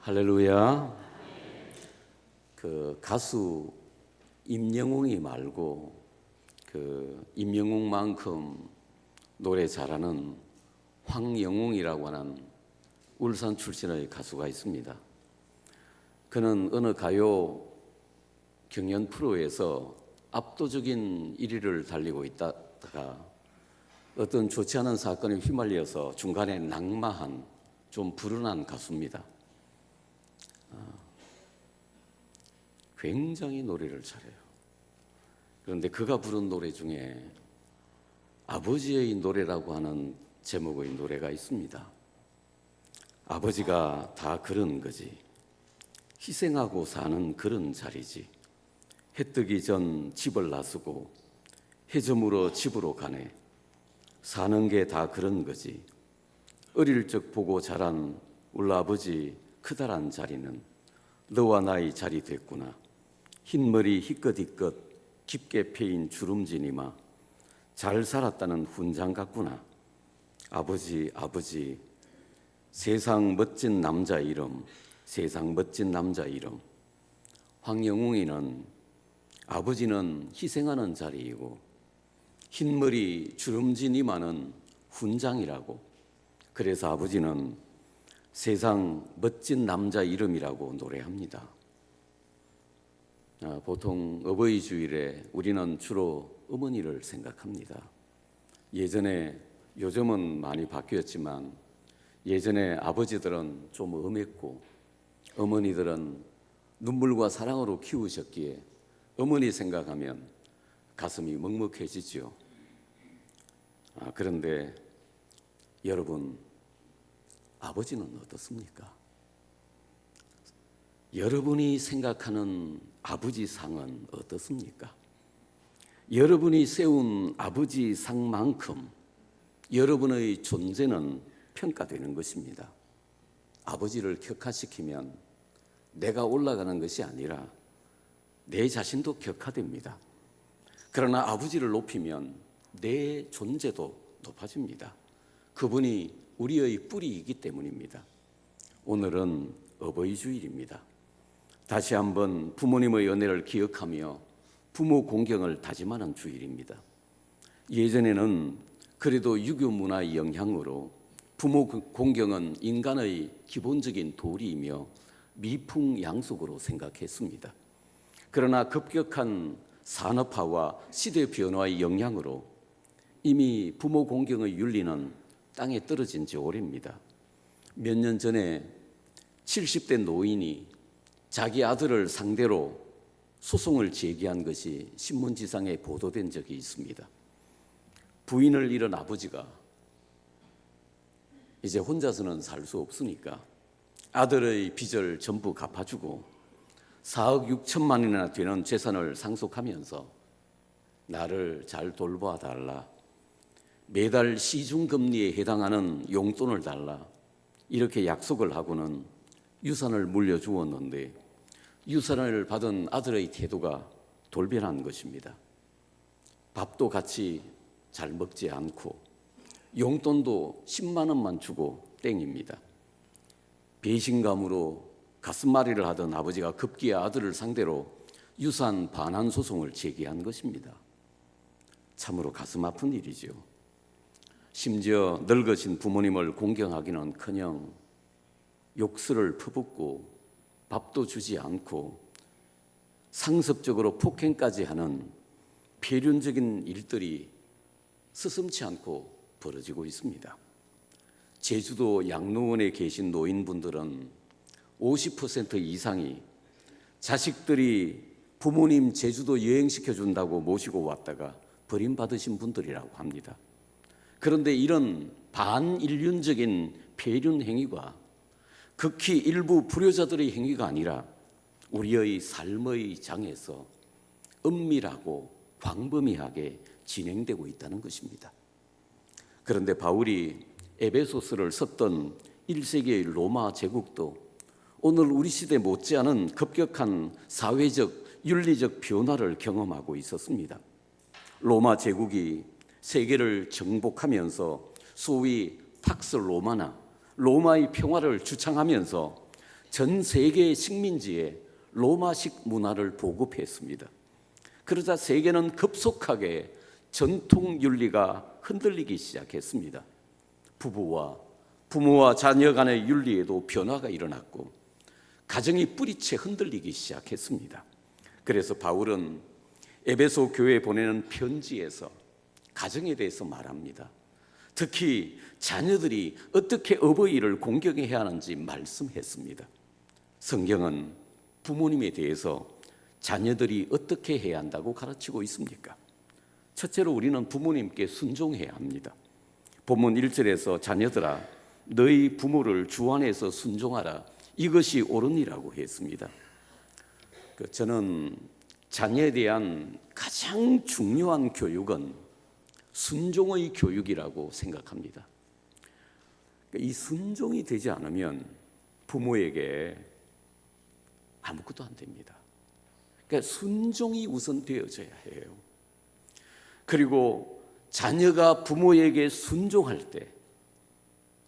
할렐루야. 가수 임영웅이 말고 임영웅만큼 노래 잘하는 황영웅이라고 하는 울산 출신의 가수가 있습니다. 그는 어느 가요 경연 프로에서 압도적인 1위를 달리고 있다가 어떤 좋지 않은 사건에 휘말려서 중간에 낙마한 좀 불운한 가수입니다. 굉장히 노래를 잘해요. 그런데 그가 부른 노래 중에 아버지의 노래라고 하는 제목의 노래가 있습니다. 아버지가 다 그런 거지. 희생하고 사는 그런 자리지. 해 뜨기 전 집을 나서고 해 저물어 집으로 가네. 사는 게 다 그런 거지. 어릴 적 보고 자란 우리 아버지 크다란 자리는 너와 나의 자리 됐구나. 흰머리 희끗희끗 깊게 패인 주름지니마 잘 살았다는 훈장 같구나. 아버지 아버지 세상 멋진 남자 이름, 세상 멋진 남자 이름. 황영웅이는 아버지는 희생하는 자리이고 흰머리 주름진 이마는 훈장이라고. 그래서 아버지는 세상 멋진 남자 이름이라고 노래합니다. 보통 어버이 주일에 우리는 주로 어머니를 생각합니다. 예전에, 요즘은 많이 바뀌었지만 예전에 아버지들은 좀 엄했고 어머니들은 눈물과 사랑으로 키우셨기에 어머니 생각하면 가슴이 먹먹해지죠. 그런데 여러분, 아버지는 어떻습니까? 여러분이 생각하는 아버지 상은 어떻습니까? 여러분이 세운 아버지 상만큼 여러분의 존재는 평가되는 것입니다. 아버지를 격하시키면 내가 올라가는 것이 아니라 내 자신도 격하됩니다. 그러나 아버지를 높이면 내 존재도 높아집니다. 그분이 우리의 뿌리이기 때문입니다. 오늘은 어버이 주일입니다. 다시 한번 부모님의 은혜를 기억하며 부모 공경을 다짐하는 주일입니다. 예전에는 그래도 유교 문화의 영향으로 부모 공경은 인간의 기본적인 도리이며 미풍양속으로 생각했습니다. 그러나 급격한 산업화와 시대 변화의 영향으로 이미 부모 공경의 윤리는 땅에 떨어진 지 오래입니다. 몇 년 전에 70대 노인이 자기 아들을 상대로 소송을 제기한 것이 신문지상에 보도된 적이 있습니다. 부인을 잃은 아버지가 이제 혼자서는 살 수 없으니까 아들의 빚을 전부 갚아주고 4억 6천만 원이나 되는 재산을 상속하면서 나를 잘 돌봐 달라, 매달 시중금리에 해당하는 용돈을 달라, 이렇게 약속을 하고는 유산을 물려주었는데 유산을 받은 아들의 태도가 돌변한 것입니다. 밥도 같이 잘 먹지 않고 용돈도 10만 원만 주고 땡입니다. 배신감으로 가슴앓이를 하던 아버지가 급기야 아들을 상대로 유산 반환 소송을 제기한 것입니다. 참으로 가슴 아픈 일이죠. 심지어 늙으신 부모님을 공경하기는커녕 욕설을 퍼붓고 밥도 주지 않고 상습적으로 폭행까지 하는 폐륜적인 일들이 스슴치 않고 벌어지고 있습니다. 제주도 양로원에 계신 노인분들은 50% 이상이 자식들이 부모님 제주도 여행시켜준다고 모시고 왔다가 버림받으신 분들이라고 합니다. 그런데 이런 반인륜적인 폐륜 행위가 극히 일부 불효자들의 행위가 아니라 우리의 삶의 장에서 은밀하고 광범위하게 진행되고 있다는 것입니다. 그런데 바울이 에베소서를 썼던 1세기의 로마 제국도 오늘 우리 시대 못지않은 급격한 사회적, 윤리적 변화를 경험하고 있었습니다. 로마 제국이 세계를 정복하면서 소위 팍스 로마나 로마의 평화를 주창하면서 전 세계 식민지에 로마식 문화를 보급했습니다. 그러자 세계는 급속하게 전통 윤리가 흔들리기 시작했습니다. 부모와 자녀 간의 윤리에도 변화가 일어났고 가정이 뿌리채 흔들리기 시작했습니다. 그래서 바울은 에베소 교회에 보내는 편지에서 가정에 대해서 말합니다. 특히 자녀들이 어떻게 어버이를 공경해야 하는지 말씀했습니다. 성경은 부모님에 대해서 자녀들이 어떻게 해야 한다고 가르치고 있습니까? 첫째로 우리는 부모님께 순종해야 합니다. 본문 1절에서 자녀들아 너희 부모를 주 안에서 순종하라 이것이 옳으니라고 했습니다. 저는 자녀에 대한 가장 중요한 교육은 순종의 교육이라고 생각합니다. 이 순종이 되지 않으면 부모에게 아무것도 안 됩니다. 그러니까 순종이 우선 되어져야 해요. 그리고 자녀가 부모에게 순종할 때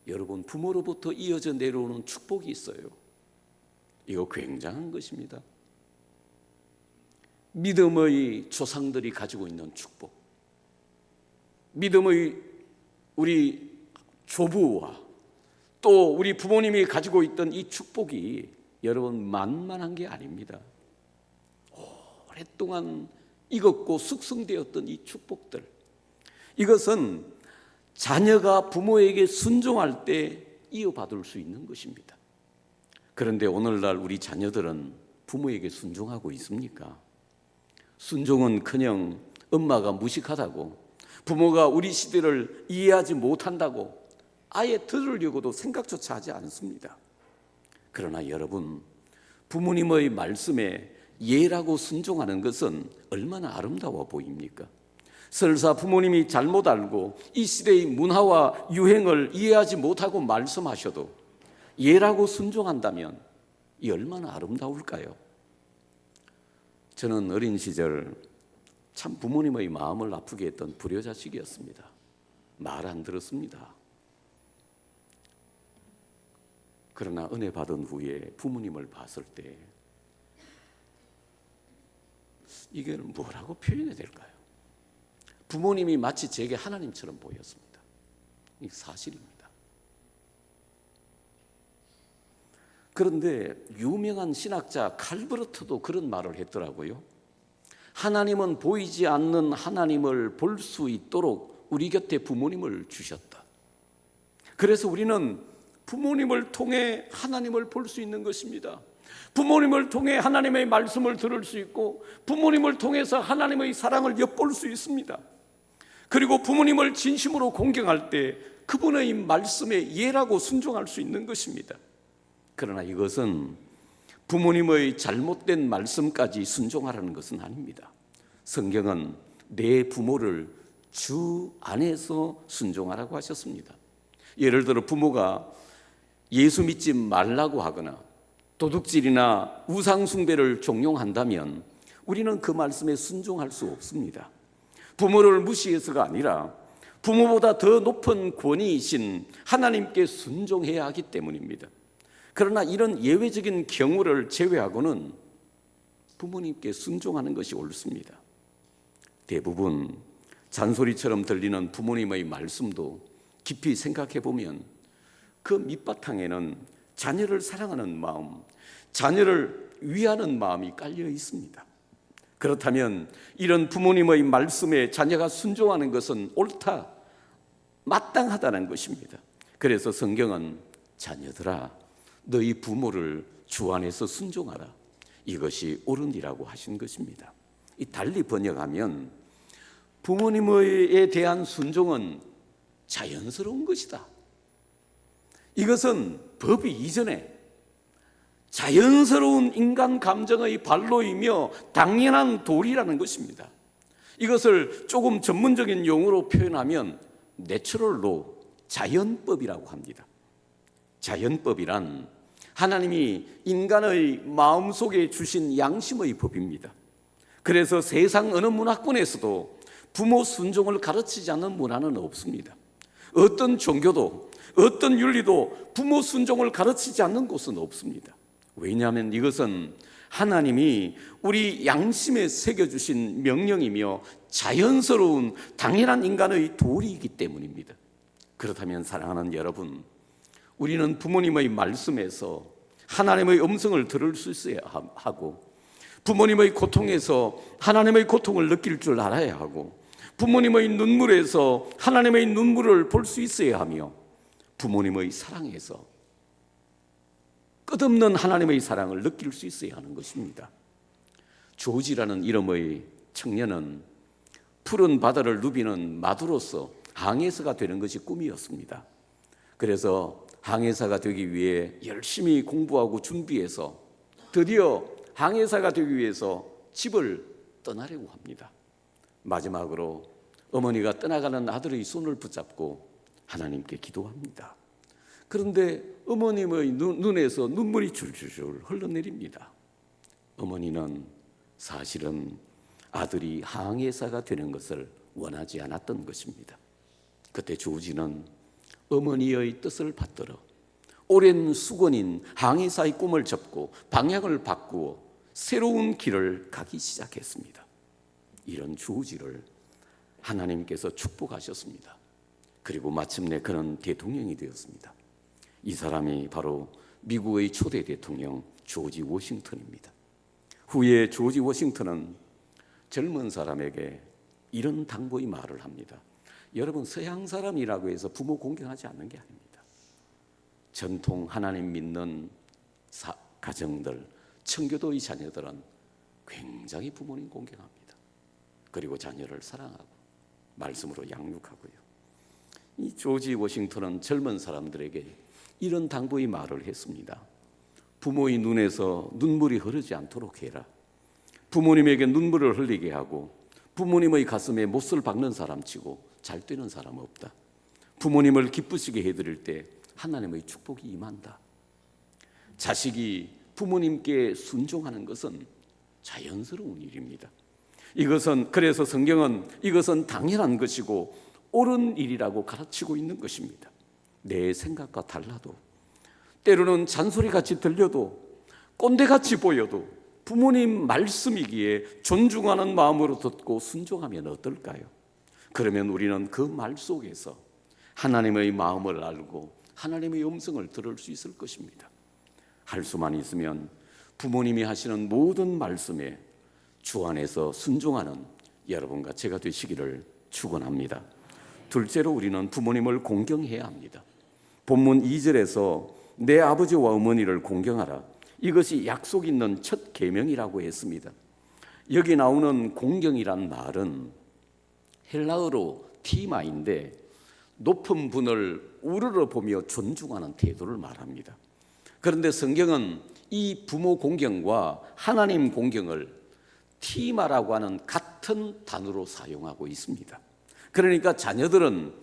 여러분 부모로부터 이어져 내려오는 축복이 있어요. 이거 굉장한 것입니다. 믿음의 조상들이 가지고 있는 축복, 믿음의 우리 조부와 또 우리 부모님이 가지고 있던 이 축복이 여러분 만만한 게 아닙니다. 오랫동안 익었고 숙성되었던 이 축복들, 이것은 자녀가 부모에게 순종할 때 이어받을 수 있는 것입니다. 그런데 오늘날 우리 자녀들은 부모에게 순종하고 있습니까? 순종은커녕 엄마가 무식하다고, 부모가 우리 시대를 이해하지 못한다고 아예 들으려고도 생각조차 하지 않습니다. 그러나 여러분, 부모님의 말씀에 예라고 순종하는 것은 얼마나 아름다워 보입니까? 설사 부모님이 잘못 알고 이 시대의 문화와 유행을 이해하지 못하고 말씀하셔도 예라고 순종한다면 이 얼마나 아름다울까요? 저는 어린 시절 참 부모님의 마음을 아프게 했던 불효자식이었습니다. 말 안 들었습니다. 그러나 은혜 받은 후에 부모님을 봤을 때 이게 뭐라고 표현해야 될까요? 부모님이 마치 제게 하나님처럼 보였습니다. 이게 사실입니다. 그런데 유명한 신학자 칼브르트도 그런 말을 했더라고요. 하나님은 보이지 않는 하나님을 볼 수 있도록 우리 곁에 부모님을 주셨다. 그래서 우리는 부모님을 통해 하나님을 볼 수 있는 것입니다. 부모님을 통해 하나님의 말씀을 들을 수 있고 부모님을 통해서 하나님의 사랑을 엿볼 수 있습니다. 그리고 부모님을 진심으로 공경할 때 그분의 말씀에 예라고 순종할 수 있는 것입니다. 그러나 이것은 부모님의 잘못된 말씀까지 순종하라는 것은 아닙니다. 성경은 내 부모를 주 안에서 순종하라고 하셨습니다. 예를 들어 부모가 예수 믿지 말라고 하거나 도둑질이나 우상숭배를 종용한다면 우리는 그 말씀에 순종할 수 없습니다. 부모를 무시해서가 아니라 부모보다 더 높은 권위이신 하나님께 순종해야 하기 때문입니다. 그러나 이런 예외적인 경우를 제외하고는 부모님께 순종하는 것이 옳습니다. 대부분 잔소리처럼 들리는 부모님의 말씀도 깊이 생각해 보면 그 밑바탕에는 자녀를 사랑하는 마음, 자녀를 위하는 마음이 깔려 있습니다. 그렇다면 이런 부모님의 말씀에 자녀가 순종하는 것은 옳다, 마땅하다는 것입니다. 그래서 성경은 자녀들아 너희 부모를 주 안에서 순종하라, 이것이 옳으니라고 하신 것입니다. 이 달리 번역하면 부모님에 대한 순종은 자연스러운 것이다. 이것은 법 이전에 자연스러운 인간 감정의 발로이며 당연한 도리라는 것입니다. 이것을 조금 전문적인 용어로 표현하면 내추럴로 자연법이라고 합니다. 자연법이란 하나님이 인간의 마음속에 주신 양심의 법입니다. 그래서 세상 어느 문화권에서도 부모 순종을 가르치지 않는 문화는 없습니다. 어떤 종교도 어떤 윤리도 부모 순종을 가르치지 않는 곳은 없습니다. 왜냐하면 이것은 하나님이 우리 양심에 새겨주신 명령이며 자연스러운 당연한 인간의 도리이기 때문입니다. 그렇다면 사랑하는 여러분, 우리는 부모님의 말씀에서 하나님의 음성을 들을 수 있어야 하고, 부모님의 고통에서 하나님의 고통을 느낄 줄 알아야 하고, 부모님의 눈물에서 하나님의 눈물을 볼 수 있어야 하며, 부모님의 사랑에서 끝없는 하나님의 사랑을 느낄 수 있어야 하는 것입니다. 조지라는 이름의 청년은 푸른 바다를 누비는 마두로서 항해사가 되는 것이 꿈이었습니다. 그래서 항해사가 되기 위해 열심히 공부하고 준비해서 드디어 항해사가 되기 위해서 집을 떠나려고 합니다. 마지막으로 어머니가 떠나가는 아들의 손을 붙잡고 하나님께 기도합니다. 그런데 어머님의 눈에서 눈물이 줄줄줄 흘러내립니다. 어머니는 사실은 아들이 항해사가 되는 것을 원하지 않았던 것입니다. 그때 조지는 어머니의 뜻을 받들어 오랜 수건인 항해사의 꿈을 접고 방향을 바꾸어 새로운 길을 가기 시작했습니다. 이런 조지를 하나님께서 축복하셨습니다. 그리고 마침내 그는 대통령이 되었습니다. 이 사람이 바로 미국의 초대 대통령 조지 워싱턴입니다. 후에 조지 워싱턴은 젊은 사람에게 이런 당부의 말을 합니다. 여러분, 서양 사람이라고 해서 부모 공경하지 않는 게 아닙니다. 전통 하나님 믿는 가정들, 청교도의 자녀들은 굉장히 부모님 공경합니다. 그리고 자녀를 사랑하고 말씀으로 양육하고요. 이 조지 워싱턴은 젊은 사람들에게 이런 당부의 말을 했습니다. 부모의 눈에서 눈물이 흐르지 않도록 해라. 부모님에게 눈물을 흘리게 하고 부모님의 가슴에 못을 박는 사람치고 잘 되는 사람 없다. 부모님을 기쁘시게 해드릴 때 하나님의 축복이 임한다. 자식이 부모님께 순종하는 것은 자연스러운 일입니다. 그래서 성경은 이것은 당연한 것이고 옳은 일이라고 가르치고 있는 것입니다. 내 생각과 달라도, 때로는 잔소리같이 들려도, 꼰대같이 보여도 부모님 말씀이기에 존중하는 마음으로 듣고 순종하면 어떨까요? 그러면 우리는 그 말 속에서 하나님의 마음을 알고 하나님의 음성을 들을 수 있을 것입니다. 할 수만 있으면 부모님이 하시는 모든 말씀에 주 안에서 순종하는 여러분과 제가 되시기를 축원합니다. 둘째로 우리는 부모님을 공경해야 합니다. 본문 2절에서 내 아버지와 어머니를 공경하라. 이것이 약속 있는 첫 계명이라고 했습니다. 여기 나오는 공경이란 말은 헬라어로 티마인데 높은 분을 우러러보며 존중하는 태도를 말합니다. 그런데 성경은 이 부모 공경과 하나님 공경을 티마라고 하는 같은 단어로 사용하고 있습니다. 그러니까 자녀들은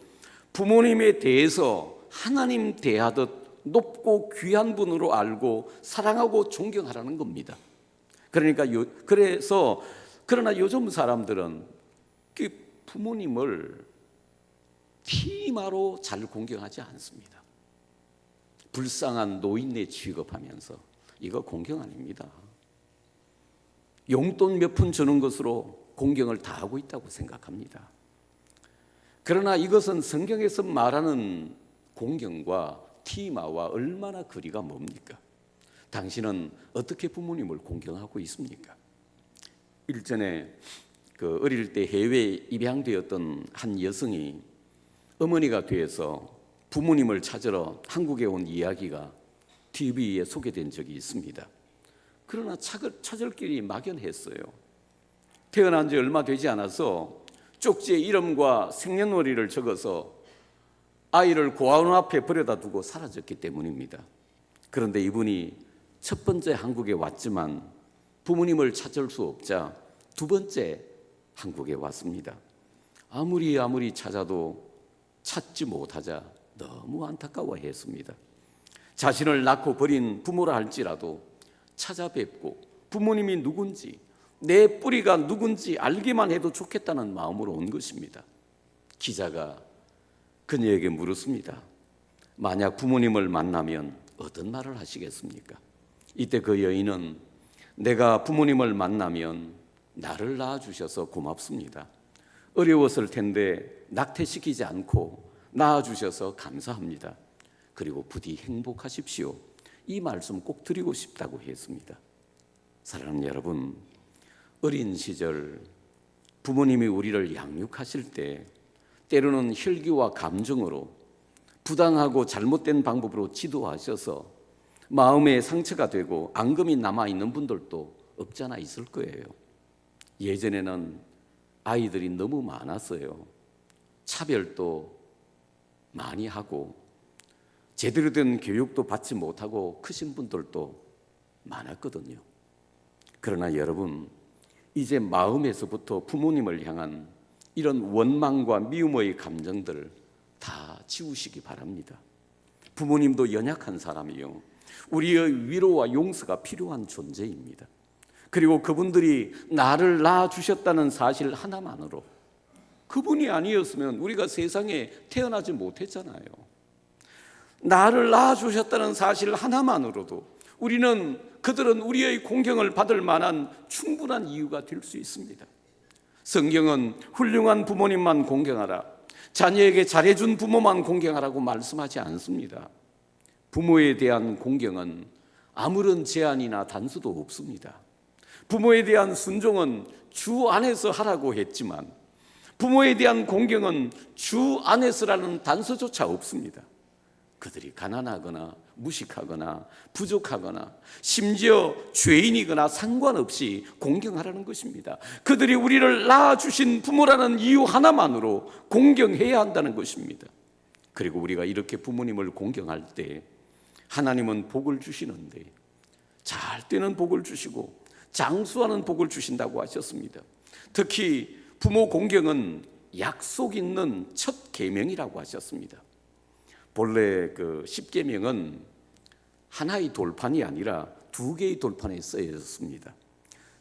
부모님에 대해서 하나님 대하듯 높고 귀한 분으로 알고 사랑하고 존경하라는 겁니다. 그러나 요즘 사람들은 그 부모님을 티마로 잘 공경하지 않습니다. 불쌍한 노인네 취급하면서 이거 공경 아닙니다. 용돈 몇 푼 주는 것으로 공경을 다 하고 있다고 생각합니다. 그러나 이것은 성경에서 말하는 공경과 티마와 얼마나 거리가 멉니까? 당신은 어떻게 부모님을 공경하고 있습니까? 일전에 어릴 때 해외에 입양되었던 한 여성이 어머니가 되어서 부모님을 찾으러 한국에 온 이야기가 TV에 소개된 적이 있습니다. 그러나 찾을 길이 막연했어요. 태어난 지 얼마 되지 않아서 쪽지에 이름과 생년월일을 적어서 아이를 고아원 앞에 버려다 두고 사라졌기 때문입니다. 그런데 이분이 첫 번째 한국에 왔지만 부모님을 찾을 수 없자 두 번째 한국에 왔습니다. 아무리 찾아도 찾지 못하자 너무 안타까워했습니다. 자신을 낳고 버린 부모라 할지라도 찾아뵙고 부모님이 누군지, 내 뿌리가 누군지 알기만 해도 좋겠다는 마음으로 온 것입니다. 기자가 그녀에게 물었습니다. 만약 부모님을 만나면 어떤 말을 하시겠습니까? 이때 그 여인은 내가 부모님을 만나면 나를 낳아주셔서 고맙습니다. 어려웠을 텐데 낙태시키지 않고 낳아주셔서 감사합니다. 그리고 부디 행복하십시오. 이 말씀 꼭 드리고 싶다고 했습니다. 사랑하는 여러분, 어린 시절 부모님이 우리를 양육하실 때 때로는 혈기와 감정으로 부당하고 잘못된 방법으로 지도하셔서 마음에 상처가 되고 앙금이 남아있는 분들도 없잖아 있을 거예요. 예전에는 아이들이 너무 많았어요. 차별도 많이 하고 제대로 된 교육도 받지 못하고 크신 분들도 많았거든요. 그러나 여러분, 이제 마음에서부터 부모님을 향한 이런 원망과 미움의 감정들 다 지우시기 바랍니다. 부모님도 연약한 사람이요, 우리의 위로와 용서가 필요한 존재입니다. 그리고 그분들이 나를 낳아주셨다는 사실 하나만으로, 그분이 아니었으면 우리가 세상에 태어나지 못했잖아요. 나를 낳아주셨다는 사실 하나만으로도 그들은 우리의 공경을 받을 만한 충분한 이유가 될 수 있습니다. 성경은 훌륭한 부모님만 공경하라, 자녀에게 잘해준 부모만 공경하라고 말씀하지 않습니다. 부모에 대한 공경은 아무런 제한이나 단서도 없습니다. 부모에 대한 순종은 주 안에서 하라고 했지만 부모에 대한 공경은 주 안에서라는 단서조차 없습니다. 그들이 가난하거나 무식하거나 부족하거나 심지어 죄인이거나 상관없이 공경하라는 것입니다. 그들이 우리를 낳아주신 부모라는 이유 하나만으로 공경해야 한다는 것입니다. 그리고 우리가 이렇게 부모님을 공경할 때 하나님은 복을 주시는데 잘 되는 복을 주시고 장수하는 복을 주신다고 하셨습니다. 특히 부모 공경은 약속 있는 첫 계명이라고 하셨습니다. 본래 그 10계명은 하나의 돌판이 아니라 2개의 돌판에 쓰여졌습니다.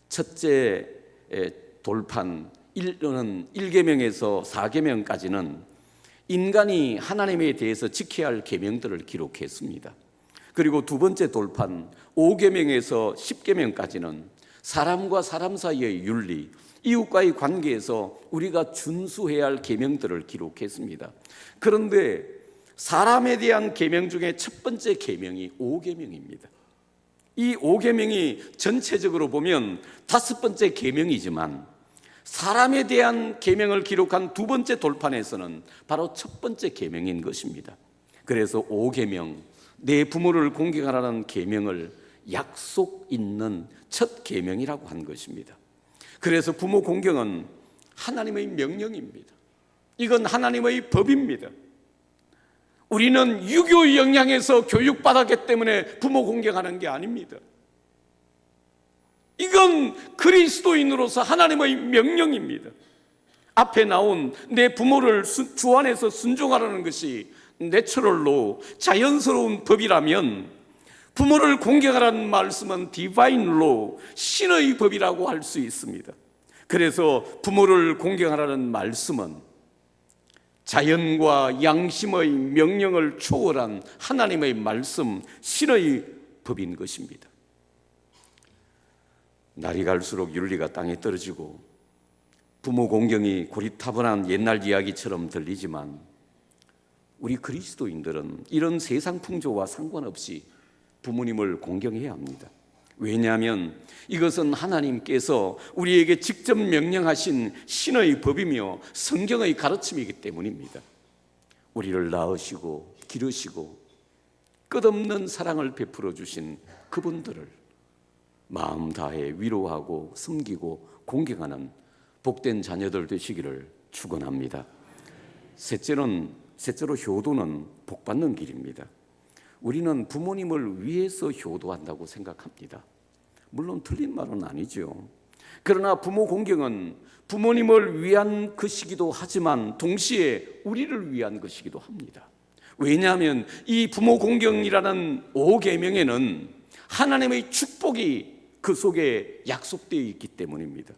첫째 돌판 1계명에서 4계명까지는 인간이 하나님에 대해서 지켜야 할 계명들을 기록했습니다. 그리고 두 번째 돌판 5계명에서 10계명까지는 사람과 사람 사이의 윤리, 이웃과의 관계에서 우리가 준수해야 할 계명들을 기록했습니다. 그런데 사람에 대한 계명 중에 첫 번째 계명이 5계명입니다. 이 5계명이 전체적으로 보면 5번째 계명이지만 사람에 대한 계명을 기록한 두 번째 돌판에서는 바로 첫 번째 계명인 것입니다. 그래서 5계명, 내 부모를 공경하라는 계명을 약속 있는 첫 계명이라고 한 것입니다. 그래서 부모 공경은 하나님의 명령입니다. 이건 하나님의 법입니다. 우리는 유교 영향에서 교육받았기 때문에 부모 공경하는 게 아닙니다. 이건 그리스도인으로서 하나님의 명령입니다. 앞에 나온 내 부모를 주 안에서 순종하라는 것이 내추럴로 자연스러운 법이라면 부모를 공경하라는 말씀은 디바인로, 신의 법이라고 할 수 있습니다. 그래서 부모를 공경하라는 말씀은 자연과 양심의 명령을 초월한 하나님의 말씀, 신의 법인 것입니다. 날이 갈수록 윤리가 땅에 떨어지고 부모 공경이 고리타분한 옛날 이야기처럼 들리지만 우리 그리스도인들은 이런 세상 풍조와 상관없이 부모님을 공경해야 합니다. 왜냐하면 이것은 하나님께서 우리에게 직접 명령하신 신의 법이며 성경의 가르침이기 때문입니다. 우리를 낳으시고 기르시고 끝없는 사랑을 베풀어 주신 그분들을 마음 다해 위로하고 섬기고 공경하는 복된 자녀들 되시기를 축원합니다. 셋째로 효도는 복받는 길입니다. 우리는 부모님을 위해서 효도한다고 생각합니다. 물론 틀린 말은 아니죠. 그러나 부모 공경은 부모님을 위한 것이기도 하지만 동시에 우리를 위한 것이기도 합니다. 왜냐하면 이 부모 공경이라는 5계명에는 하나님의 축복이 그 속에 약속되어 있기 때문입니다.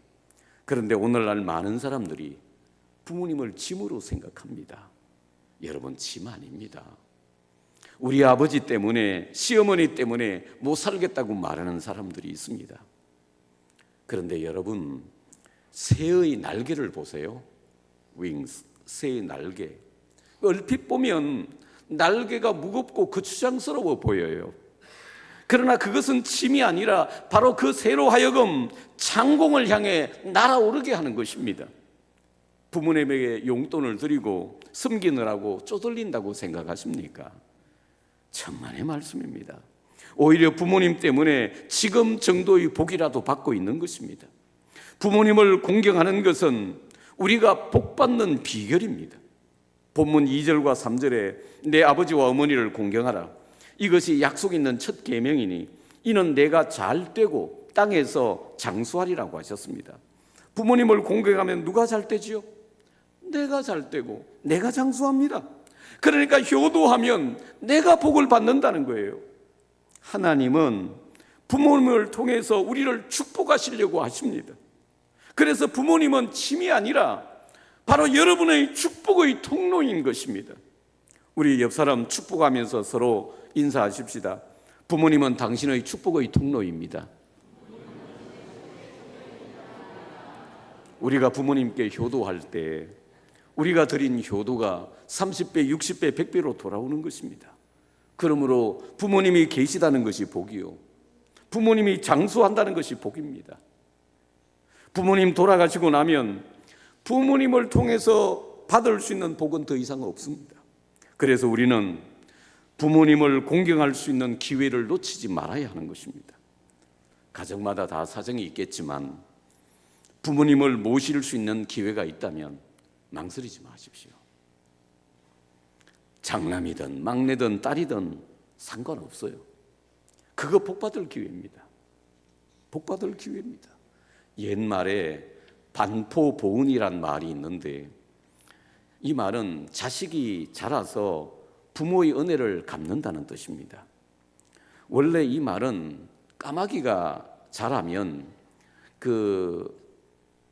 그런데 오늘날 많은 사람들이 부모님을 짐으로 생각합니다. 여러분, 짐 아닙니다. 우리 아버지 때문에, 시어머니 때문에 못 살겠다고 말하는 사람들이 있습니다. 그런데 여러분, 새의 날개를 보세요. 윙스, 새의 날개. 얼핏 보면 날개가 무겁고 거추장스러워 보여요. 그러나 그것은 침이 아니라 바로 그 새로 하여금 창공을 향해 날아오르게 하는 것입니다. 부모님에게 용돈을 드리고 섬기느라고 쪼들린다고 생각하십니까? 천만의 말씀입니다. 오히려 부모님 때문에 지금 정도의 복이라도 받고 있는 것입니다. 부모님을 공경하는 것은 우리가 복받는 비결입니다. 본문 2절과 3절에 내 아버지와 어머니를 공경하라. 이것이 약속 있는 첫 계명이니 이는 내가 잘 되고 땅에서 장수하리라고 하셨습니다. 부모님을 공경하면 누가 잘 되지요? 내가 잘 되고 내가 장수합니다. 그러니까 효도하면 내가 복을 받는다는 거예요. 하나님은 부모님을 통해서 우리를 축복하시려고 하십니다. 그래서 부모님은 침이 아니라 바로 여러분의 축복의 통로인 것입니다. 우리 옆 사람 축복하면서 서로 인사하십시다. 부모님은 당신의 축복의 통로입니다. 우리가 부모님께 효도할 때 우리가 드린 효도가 30배, 60배, 100배로 돌아오는 것입니다. 그러므로 부모님이 계시다는 것이 복이요, 부모님이 장수한다는 것이 복입니다. 부모님 돌아가시고 나면 부모님을 통해서 받을 수 있는 복은 더 이상 없습니다. 그래서 우리는 부모님을 공경할 수 있는 기회를 놓치지 말아야 하는 것입니다. 가정마다 다 사정이 있겠지만 부모님을 모실 수 있는 기회가 있다면 망설이지 마십시오. 장남이든 막내든 딸이든 상관없어요. 그거 복받을 기회입니다. 복받을 기회입니다. 옛말에 반포보은이란 말이 있는데 이 말은 자식이 자라서 부모의 은혜를 갚는다는 뜻입니다. 원래 이 말은 까마귀가 자라면 그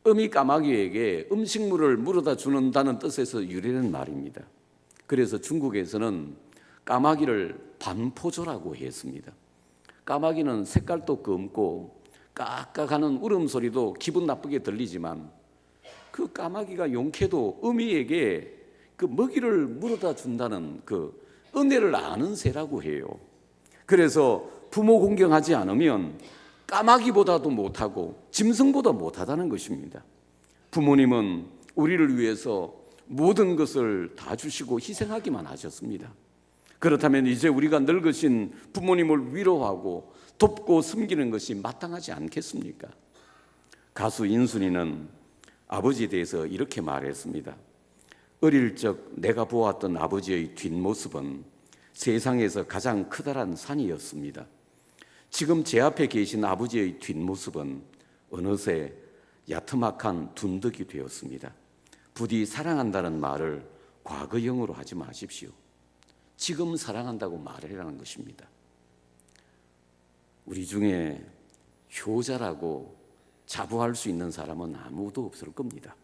어미 까마귀에게 음식물을 물어다 주는다는 뜻에서 유래된 말입니다. 그래서 중국에서는 까마귀를 반포조라고 했습니다. 까마귀는 색깔도 검고 깍깍하는 울음소리도 기분 나쁘게 들리지만 그 까마귀가 용케도 어미에게 그 먹이를 물어다 준다는 그 은혜를 아는 새라고 해요. 그래서 부모 공경하지 않으면 까마귀보다도 못하고 짐승보다 못하다는 것입니다. 부모님은 우리를 위해서 모든 것을 다 주시고 희생하기만 하셨습니다. 그렇다면 이제 우리가 늙으신 부모님을 위로하고 돕고 섬기는 것이 마땅하지 않겠습니까? 가수 인순이는 아버지에 대해서 이렇게 말했습니다. 어릴 적 내가 보았던 아버지의 뒷모습은 세상에서 가장 크다란 산이었습니다. 지금 제 앞에 계신 아버지의 뒷모습은 어느새 야트막한 둔덕이 되었습니다. 부디 사랑한다는 말을 과거형으로 하지 마십시오. 지금 사랑한다고 말하라는 것입니다. 우리 중에 효자라고 자부할 수 있는 사람은 아무도 없을 겁니다.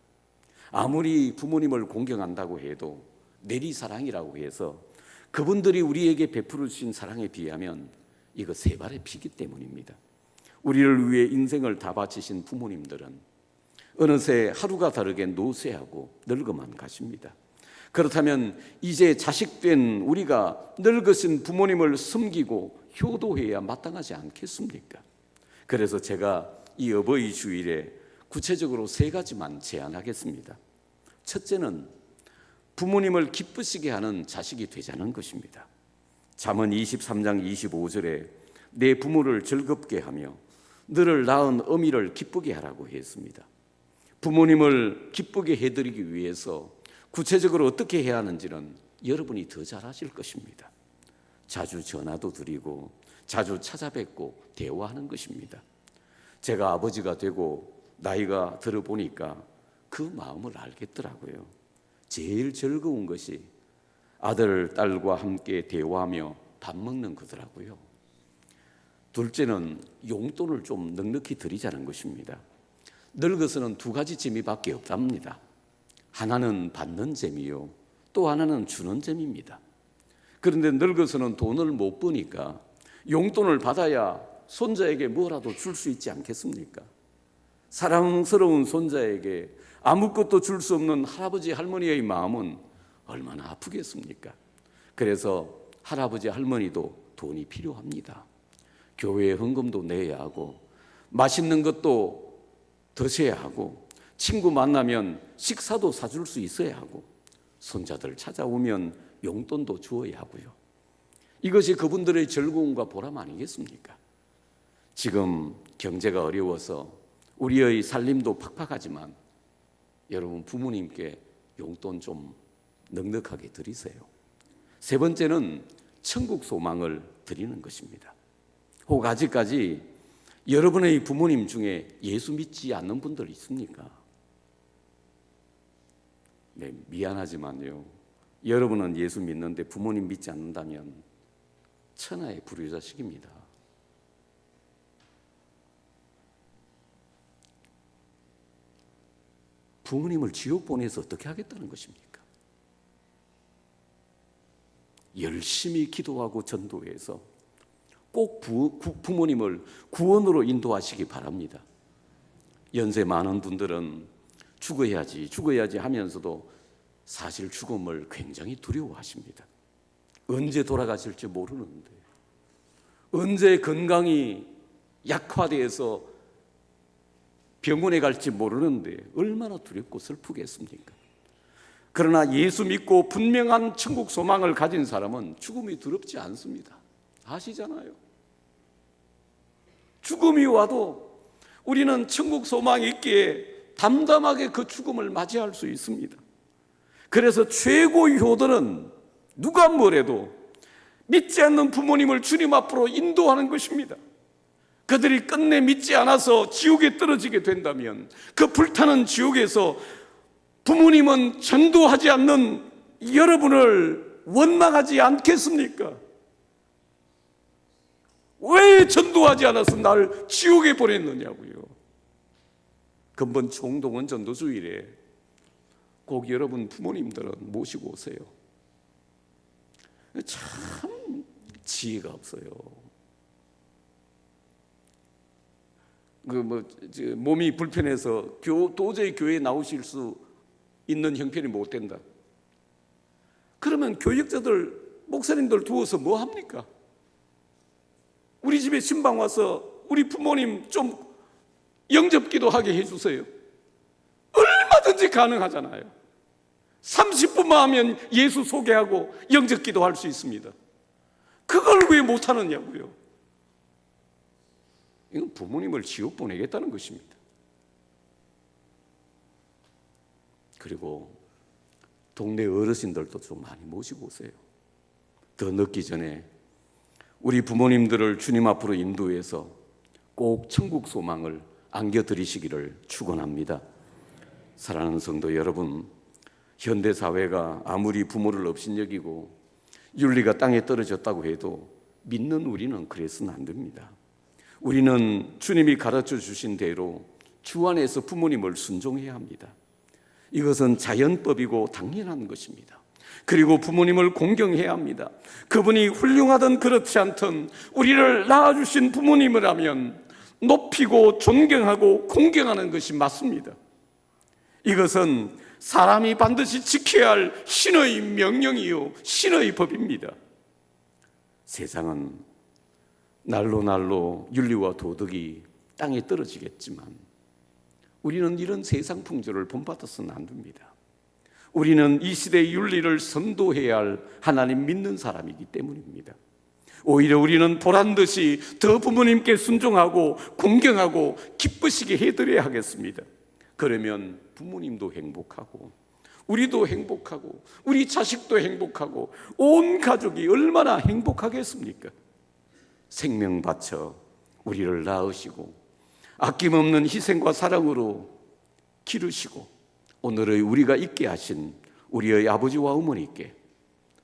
아무리 부모님을 공경한다고 해도 내리사랑이라고 해서 그분들이 우리에게 베풀어 주신 사랑에 비하면 이거 세 발의 피기 때문입니다. 우리를 위해 인생을 다 바치신 부모님들은 어느새 하루가 다르게 노쇠하고 늙어만 가십니다. 그렇다면 이제 자식된 우리가 늙으신 부모님을 섬기고 효도해야 마땅하지 않겠습니까? 그래서 제가 이 어버이 주일에 구체적으로 세 가지만 제안하겠습니다. 첫째는 부모님을 기쁘시게 하는 자식이 되자는 것입니다. 잠언 23장 25절에 내 부모를 즐겁게 하며 너를 낳은 어미를 기쁘게 하라고 했습니다. 부모님을 기쁘게 해드리기 위해서 구체적으로 어떻게 해야 하는지는 여러분이 더 잘 아실 것입니다. 자주 전화도 드리고 자주 찾아뵙고 대화하는 것입니다. 제가 아버지가 되고 나이가 들어보니까 그 마음을 알겠더라고요. 제일 즐거운 것이 아들, 딸과 함께 대화하며 밥 먹는 거더라고요. 둘째는 용돈을 좀 넉넉히 드리자는 것입니다. 늙어서는 두 가지 재미밖에 없답니다. 하나는 받는 재미요, 또 하나는 주는 재미입니다. 그런데 늙어서는 돈을 못 버니까 용돈을 받아야 손자에게 뭐라도 줄 수 있지 않겠습니까? 사랑스러운 손자에게 아무것도 줄 수 없는 할아버지 할머니의 마음은 얼마나 아프겠습니까? 그래서 할아버지 할머니도 돈이 필요합니다. 교회에 헌금도 내야 하고 맛있는 것도 드셔야 하고 친구 만나면 식사도 사줄 수 있어야 하고 손자들 찾아오면 용돈도 주어야 하고요. 이것이 그분들의 즐거움과 보람 아니겠습니까? 지금 경제가 어려워서 우리의 살림도 팍팍하지만 여러분 부모님께 용돈 좀 넉넉하게 드리세요. 세 번째는 천국 소망을 드리는 것입니다. 혹 아직까지 여러분의 부모님 중에 예수 믿지 않는 분들 있습니까? 네, 미안하지만요. 여러분은 예수 믿는데 부모님 믿지 않는다면 천하의 불효자식입니다. 부모님을 지옥 보내서 어떻게 하겠다는 것입니까? 열심히 기도하고 전도해서 꼭 부모님을 구원으로 인도하시기 바랍니다. 연세 많은 분들은 죽어야지 하면서도 사실 죽음을 굉장히 두려워하십니다. 언제 돌아가실지 모르는데, 언제 건강이 약화돼서 병원에 갈지 모르는데 얼마나 두렵고 슬프겠습니까? 그러나 예수 믿고 분명한 천국 소망을 가진 사람은 죽음이 두렵지 않습니다. 아시잖아요. 죽음이 와도 우리는 천국 소망이 있기에 담담하게 그 죽음을 맞이할 수 있습니다. 그래서 최고의 효도는 누가 뭐래도 믿지 않는 부모님을 주님 앞으로 인도하는 것입니다. 그들이 끝내 믿지 않아서 지옥에 떨어지게 된다면 그 불타는 지옥에서 부모님은 전도하지 않는 여러분을 원망하지 않겠습니까? 왜 전도하지 않아서 나를 지옥에 보냈느냐고요. 근본 총동원 전도주일에 꼭 여러분 부모님들은 모시고 오세요. 참 지혜가 없어요. 몸이 불편해서 도저히 교회에 나오실 수 있는 형편이 못 된다. 그러면 교역자들, 목사님들 두어서 뭐 합니까? 우리 집에 신방 와서 우리 부모님 좀 영접기도 하게 해주세요. 얼마든지 가능하잖아요. 30분만 하면 예수 소개하고 영접기도 할 수 있습니다. 그걸 왜 못하느냐고요. 이건 부모님을 지옥 보내겠다는 것입니다. 그리고 동네 어르신들도 좀 많이 모시고 오세요. 더 늦기 전에 우리 부모님들을 주님 앞으로 인도해서 꼭 천국 소망을 안겨드리시기를 축원합니다. 사랑하는 성도 여러분, 현대사회가 아무리 부모를 업신여기고 윤리가 땅에 떨어졌다고 해도 믿는 우리는 그래서는 안 됩니다. 우리는 주님이 가르쳐 주신 대로 주 안에서 부모님을 순종해야 합니다. 이것은 자연법이고 당연한 것입니다. 그리고 부모님을 공경해야 합니다. 그분이 훌륭하든 그렇지 않든 우리를 낳아주신 부모님이라면 높이고 존경하고 공경하는 것이 맞습니다. 이것은 사람이 반드시 지켜야 할 신의 명령이요 신의 법입니다. 세상은 날로 윤리와 도덕이 땅에 떨어지겠지만 우리는 이런 세상 풍조를 본받아서는 안 됩니다. 우리는 이 시대의 윤리를 선도해야 할 하나님 믿는 사람이기 때문입니다. 오히려 우리는 보란듯이 더 부모님께 순종하고 공경하고 기쁘시게 해드려야 하겠습니다. 그러면 부모님도 행복하고 우리도 행복하고 우리 자식도 행복하고 온 가족이 얼마나 행복하겠습니까? 생명 바쳐 우리를 낳으시고 아낌없는 희생과 사랑으로 기르시고 오늘의 우리가 있게 하신 우리의 아버지와 어머니께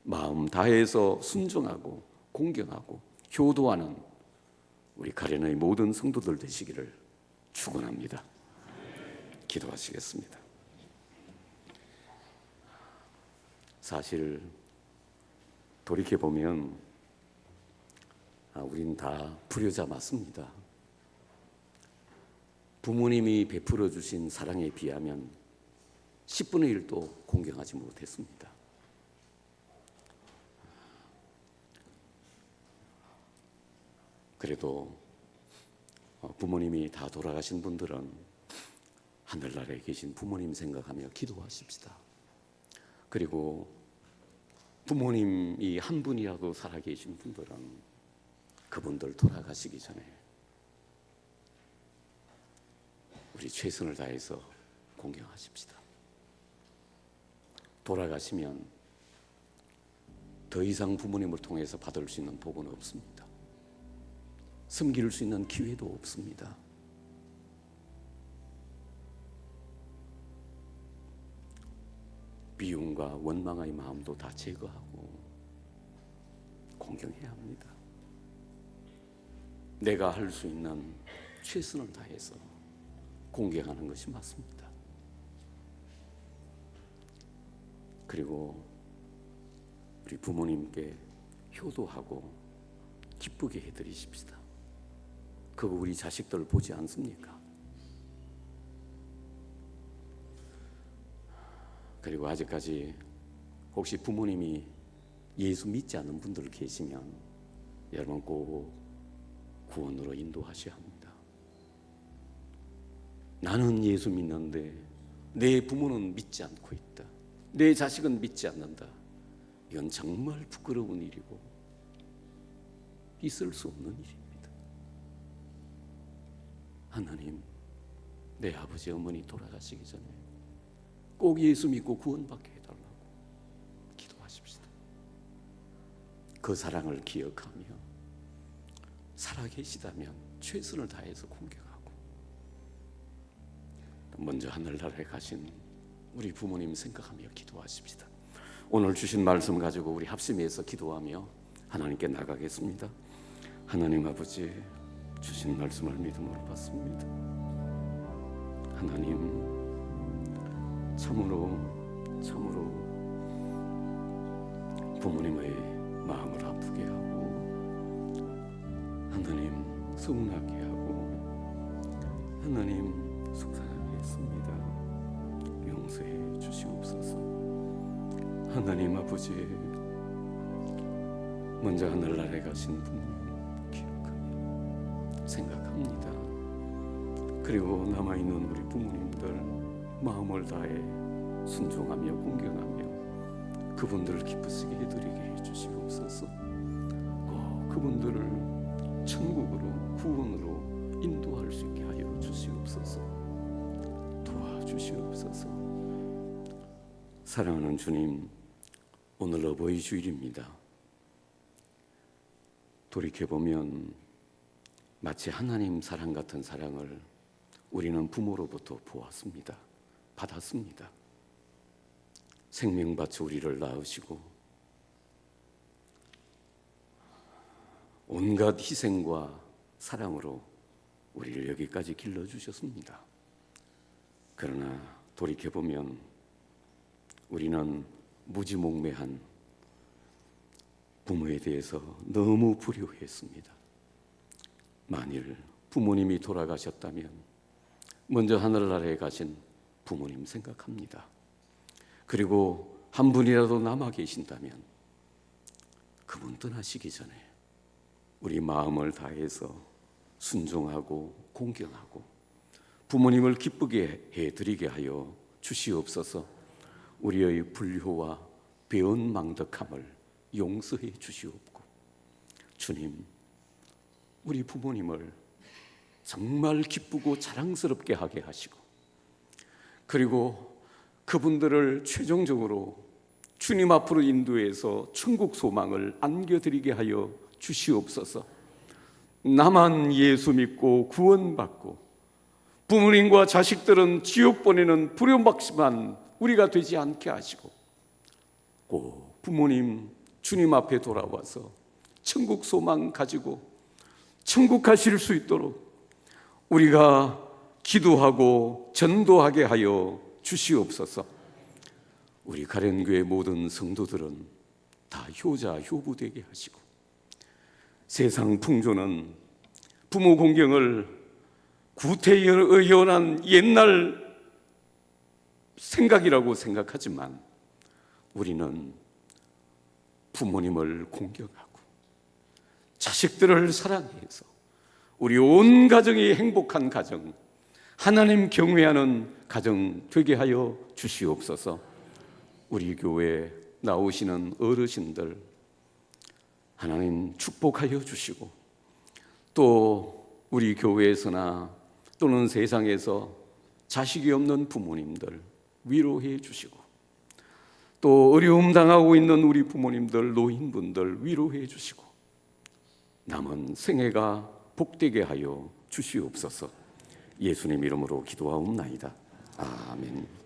마음 다해서 순종하고 공경하고 효도하는 우리 가련의 모든 성도들 되시기를 축원합니다. 기도하시겠습니다. 사실 돌이켜보면 우린 다 불효자 맞습니다. 부모님이 베풀어 주신 사랑에 비하면 10분의 1도 공경하지 못했습니다. 그래도 부모님이 다 돌아가신 분들은 하늘나라에 계신 부모님 생각하며 기도하십시다. 그리고 부모님이 한 분이라도 살아계신 분들은 그분들 돌아가시기 전에 우리 최선을 다해서 공경하십시다. 돌아가시면 더 이상 부모님을 통해서 받을 수 있는 복은 없습니다. 섬길 수 있는 기회도 없습니다. 미움과 원망의 마음도 다 제거하고 공경해야 합니다. 내가 할 수 있는 최선을 다해서 공경하는 것이 맞습니다. 그리고 우리 부모님께 효도하고 기쁘게 해드리십시다. 그거 우리 자식들 보지 않습니까? 그리고 아직까지 혹시 부모님이 예수 믿지 않는 분들 계시면 여러분 꼭 구원으로 인도하셔야 합니다. 나는 예수 믿는데 내 부모는 믿지 않고 있다. 내 자식은 믿지 않는다. 이건 정말 부끄러운 일이고 있을 수 없는 일입니다. 하나님, 내 아버지 어머니 돌아가시기 전에 꼭 예수 믿고 구원받게 해달라고 기도하십시다. 그 사랑을 기억하며 살아계시다면 최선을 다해서 공경하고 먼저 하늘나라에 가신 우리 부모님 생각하며 기도하십시다. 오늘 주신 말씀 가지고 우리 합심해서 기도하며 하나님께 나가겠습니다. 하나님 아버지, 주신 말씀을 믿음으로 받습니다. 하나님, 참으로 부모님의 마음을 아프게 하고 하나님 서운하게 하고 하나님 속상하게 했습니다. 용서해 주시옵소서. 하나님 아버지, 먼저 하늘나라에 가신 부모님 기억하며 생각합니다. 그리고 남아있는 우리 부모님들 마음을 다해 순종하며 공경하며 그분들을 기쁘시게 해드리게 해주시옵소서. 꼭 그분들을 천국으로 구원으로 인도할 수 있게 하여 주시옵소서. 도와주시옵소서. 사랑하는 주님, 오늘 어버이 주일입니다. 돌이켜보면 마치 하나님 사랑 같은 사랑을 우리는 부모로부터 보았습니다. 받았습니다. 생명같이 우리를 낳으시고 온갖 희생과 사랑으로 우리를 여기까지 길러주셨습니다. 그러나 돌이켜보면 우리는 무지몽매한 부모에 대해서 너무 불효했습니다. 만일 부모님이 돌아가셨다면 먼저 하늘나라에 가신 부모님 생각합니다. 그리고 한 분이라도 남아 계신다면 그분 떠나시기 전에 우리 마음을 다해서 순종하고 공경하고 부모님을 기쁘게 해드리게 하여 주시옵소서. 우리의 불효와 배은망덕함을 용서해 주시옵고 주님, 우리 부모님을 정말 기쁘고 자랑스럽게 하게 하시고 그리고 그분들을 최종적으로 주님 앞으로 인도해서 천국 소망을 안겨드리게 하여 주시옵소서. 나만 예수 믿고 구원받고 부모님과 자식들은 지옥 보내는 불효막심한 우리가 되지 않게 하시고 꼭 부모님 주님 앞에 돌아와서 천국 소망 가지고 천국 가실 수 있도록 우리가 기도하고 전도하게 하여 주시옵소서. 우리 가련교회 모든 성도들은 다 효자 효부되게 하시고, 세상 풍조는 부모 공경을 구태의연한 옛날 생각이라고 생각하지만 우리는 부모님을 공경하고 자식들을 사랑해서 우리 온 가정이 행복한 가정, 하나님 경외하는 가정 되게 하여 주시옵소서. 우리 교회에 나오시는 어르신들 하나님 축복하여 주시고, 또 우리 교회에서나 또는 세상에서 자식이 없는 부모님들 위로해 주시고, 또 어려움 당하고 있는 우리 부모님들, 노인분들 위로해 주시고, 남은 생애가 복되게 하여 주시옵소서. 예수님 이름으로 기도하옵나이다. 아멘.